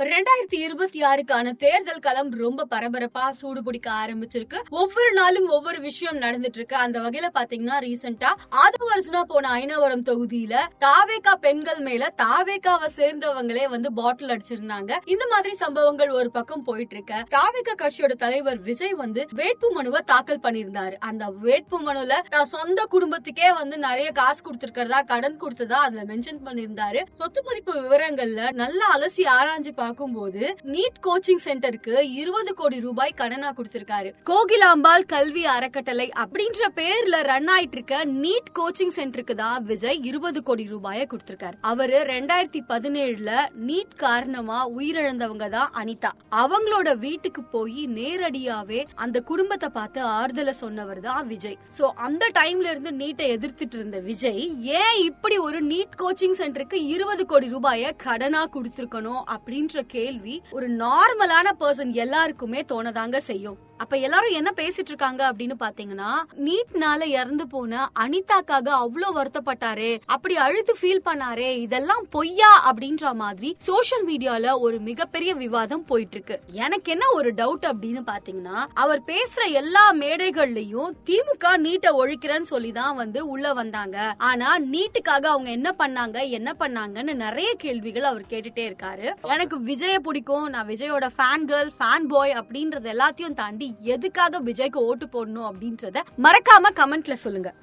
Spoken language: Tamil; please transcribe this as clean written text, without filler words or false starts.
2026க்கான தேர்தல் களம் ரொம்ப பரபரப்பா சூடு பிடிக்க ஆரம்பிச்சிருக்கு. ஒவ்வொரு நாளும் ஒவ்வொரு விஷயம் நடந்துட்டு இருக்கு. அந்த வகையில பாத்தீங்கன்னா ரீசெண்டா ஆதவர்ஜுனா போன ஐனாவரம் தொகுதியில தாவேகா பெண்கள் மேல தாவேகாவை சேர்ந்தவங்களே பாட்டில் அடிச்சிருந்தாங்க. இந்த மாதிரி சம்பவங்கள் ஒரு பக்கம் போயிட்டு இருக்க, தாவேகா கட்சியோட தலைவர் விஜய் வேட்பு மனுவை தாக்கல் பண்ணியிருந்தாரு. அந்த வேட்பு மனுல தான் சொந்த குடும்பத்துக்கே நிறைய காசு கொடுத்திருக்கிறதா, கடன் கொடுத்ததா அதுல மென்ஷன் பண்ணியிருந்தாரு. சொத்து மதிப்பு விவரங்கள்ல நல்லா அலசி ஆராய்ஞ்சு பார்க்கும்போது நீட் கோச்சிங் சென்டருக்கு 20 கோடி ரூபாய் கடனா கொடுத்திருக்காரு. கோகிலாம்பாள் கல்வி அறக்கட்டளை அப்படின்ற பேர்ல ரன் ஆயிட்டு இருக்க நீட் கோச்சிங் சென்டருக்கு தான் விஜய் 20 கோடி ரூபாயை கொடுத்திருக்காரு. அவரு 2017ல நீட் காரணமா உயிரிழந்தவங்க தான் அனிதா. அவங்களோட வீட்டுக்கு போய் நேரடியாவே அந்த குடும்பத்தை பார்த்து ஆறுதல சொன்னவர் தான் விஜய். சோ அந்த டைம்ல இருந்து நீட்டை எதிர்த்துட்டு இருந்த விஜய் ஏன் இப்படி ஒரு நீட் கோச்சிங் சென்டருக்கு 20 கோடி ரூபாயை கடனா கொடுத்திருக்கணும் அப்படின்ற கேள்வி ஒரு நார்மலான பர்சன் எல்லாருக்குமே தோணதாங்க செய்யும். அப்ப எல்லாரும் என்ன பேசிட்டு இருக்காங்க அப்படின்னு பாத்தீங்கன்னா, நீட்னால இறந்து போன அனிதாக்காக அவ்வளவு வருத்தப்பட்டாரே, அப்படி அழுது ஃபீல் பண்ணாரே, இதெல்லாம் பொய்யா அப்படின்ற மாதிரி சோசியல் மீடியால ஒரு மிகப்பெரிய விவாதம் போயிட்டு இருக்கு. எனக்கு என்ன ஒரு டவுட் அப்படின்னு பாத்தீங்கன்னா, அவர் பேசுற எல்லா மேடைகள்லயும் திமுக நீட்டை ஒழிக்கிறேன்னு சொல்லிதான் உள்ள வந்தாங்க. ஆனா நீட்டுக்காக அவங்க என்ன பண்ணாங்கன்னு நிறைய கேள்விகள் அவர் கேட்டுட்டே இருக்காரு. எனக்கு விஜய பிடிக்கும், நான் விஜயோட ஃபேன் கேர்ள், ஃபேன் பாய் அப்படின்றது எல்லாத்தையும் தாண்டி எதுக்காக விஜய்க்கு ஓட்டு போடணும் அப்படின்றத மறக்காம கமெண்ட்ல சொல்லுங்க.